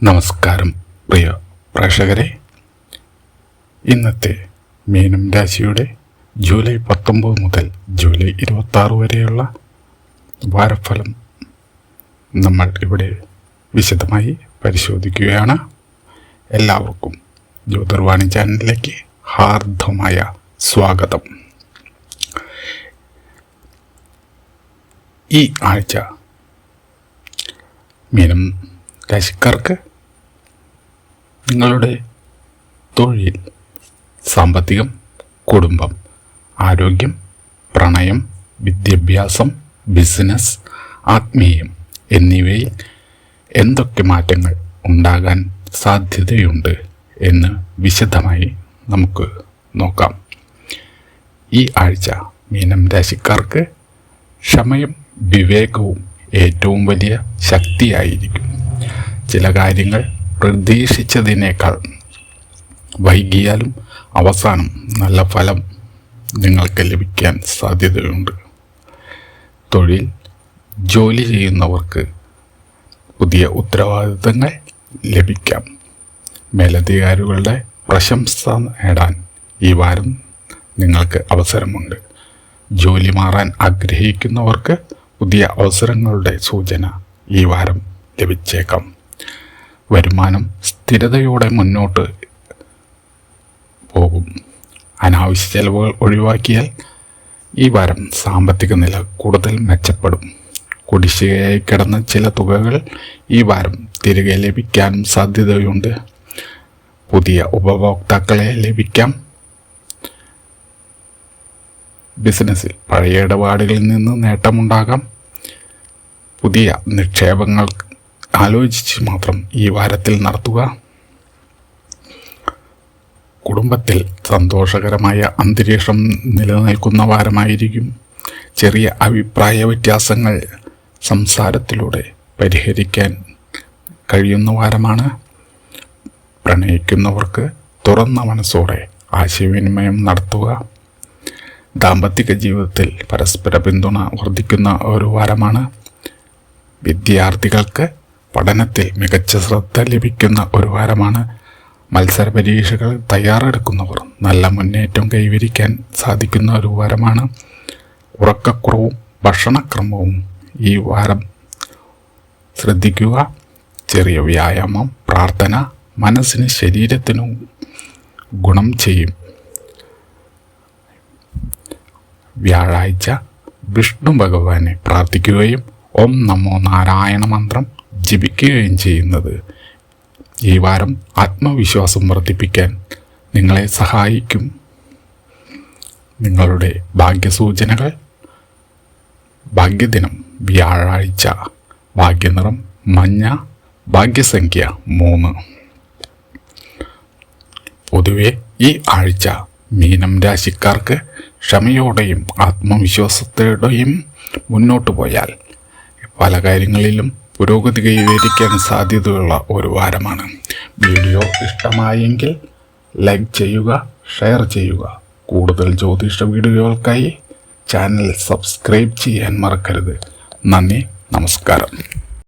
നമസ്കാരം പ്രിയ പ്രേക്ഷകരെ. ഇന്നത്തെ മീനം രാശിയുടെ ജൂലൈ 19 മുതൽ ജൂലൈ 26 വരെയുള്ള വാരഫലം നമ്മൾ ഇവിടെ വിശദമായി പരിശോധിക്കുകയാണ്. എല്ലാവർക്കും ജ്യോതിർവാണി ചാനലിലേക്ക് ഹാർദമായ സ്വാഗതം. ഈ ആഴ്ച മീനം രാശിക്കാർക്ക് നിങ്ങളുടെ തൊഴിൽ, സാമ്പത്തികം, കുടുംബം, ആരോഗ്യം, പ്രണയം, വിദ്യാഭ്യാസം, ബിസിനസ്, ആത്മീയം എന്നിവയിൽ എന്തൊക്കെ മാറ്റങ്ങൾ ഉണ്ടാകാൻ സാധ്യതയുണ്ട് എന്ന് വിശദമായി നമുക്ക് നോക്കാം. ഈ ആഴ്ച മീനം രാശിക്കാർക്ക് ക്ഷമയും വിവേകവും ഏറ്റവും വലിയ ശക്തിയായിരിക്കും. ചില കാര്യങ്ങൾ പ്രതീക്ഷിച്ചതിനേക്കാൾ വൈകിയാലും അവസാനം നല്ല ഫലം നിങ്ങൾക്ക് ലഭിക്കാൻ സാധ്യതയുണ്ട്. തൊഴിൽ, ജോലി ചെയ്യുന്നവർക്ക് പുതിയ ഉത്തരവാദിത്തങ്ങൾ ലഭിക്കാം. മേലധികാരികളുടെ പ്രശംസ നേടാൻ ഈ വാരം നിങ്ങൾക്ക് അവസരമുണ്ട്. ജോലി മാറാൻ ആഗ്രഹിക്കുന്നവർക്ക് പുതിയ അവസരങ്ങളുടെ സൂചന ഈ വാരം ലഭിച്ചേക്കാം. വരുമാനം സ്ഥിരതയോടെ മുന്നോട്ട് പോകും. അനാവശ്യ ചെലവുകൾ ഒഴിവാക്കിയാൽ ഈ വാരം സാമ്പത്തിക നില കൂടുതൽ മെച്ചപ്പെടും. കുടിശ്ശികയായി കിടന്ന ചില തുകകൾ ഈ വാരം തിരികെ ലഭിക്കാനും സാധ്യതയുണ്ട്. പുതിയ ഉപഭോക്താക്കളെ ലഭിക്കാം. ബിസിനസ്സിൽ പഴയ ഇടപാടുകളിൽ നിന്ന് നേട്ടമുണ്ടാകാം. പുതിയ നിക്ഷേപങ്ങൾ ആലോചിച്ച് മാത്രം ഈ വാരത്തിൽ നടത്തുക. കുടുംബത്തിൽ സന്തോഷകരമായ അന്തരീക്ഷം നിലനിൽക്കുന്ന വാരമായിരിക്കും. ചെറിയ അഭിപ്രായ വ്യത്യാസങ്ങൾ സംസാരത്തിലൂടെ പരിഹരിക്കാൻ കഴിയുന്ന വാരമാണ്. പ്രണയിക്കുന്നവർക്ക് തുറന്ന മനസ്സോടെ ആശയവിനിമയം നടത്തുക. ദാമ്പത്തിക ജീവിതത്തിൽ പരസ്പര പിന്തുണ വർദ്ധിക്കുന്ന ഒരു വാരമാണ്. വിദ്യാർത്ഥികൾക്ക് പഠനത്തിൽ മികച്ച ശ്രദ്ധ ലഭിക്കുന്ന ഒരു വാരമാണ്. മത്സര പരീക്ഷകൾ തയ്യാറെടുക്കുന്നവർ നല്ല മുന്നേറ്റം കൈവരിക്കാൻ സാധിക്കുന്ന ഒരു വാരമാണ്. ഉറക്കക്കുറവും ഭക്ഷണക്രമവും ഈ വാരം ശ്രദ്ധിക്കുക. ചെറിയ വ്യായാമം, പ്രാർത്ഥന മനസ്സിനും ശരീരത്തിനും ഗുണം ചെയ്യും. വ്യാഴാഴ്ച വിഷ്ണു ഭഗവാനെ പ്രാർത്ഥിക്കുകയും ഓം നമോ നാരായണ മന്ത്രം ജപിക്കുകയും ചെയ്യുന്നത് ഈ വാരം ആത്മവിശ്വാസം വർദ്ധിപ്പിക്കാൻ നിങ്ങളെ സഹായിക്കും. നിങ്ങളുടെ ഭാഗ്യസൂചനകൾ. ഭാഗ്യദിനം വ്യാഴാഴ്ച. ഭാഗ്യനിറം മഞ്ഞ. ഭാഗ്യസംഖ്യ 3. പൊതുവെ ഈ ആഴ്ച മീനം രാശിക്കാർക്ക് ക്ഷമയോടെയും ആത്മവിശ്വാസത്തോടെയും മുന്നോട്ട് പോയാൽ പല കാര്യങ്ങളിലും പുരോഗതി കൈവരിക്കാൻ സാധ്യതയുള്ള ഒരു വാരമാണ്. വീഡിയോ ഇഷ്ടമായെങ്കിൽ ലൈക്ക് ചെയ്യുക, ഷെയർ ചെയ്യുക. കൂടുതൽ ജ്യോതിഷ വീഡിയോകൾക്കായി ചാനൽ സബ്സ്ക്രൈബ് ചെയ്യാൻ മറക്കരുത്. നന്ദി, നമസ്കാരം.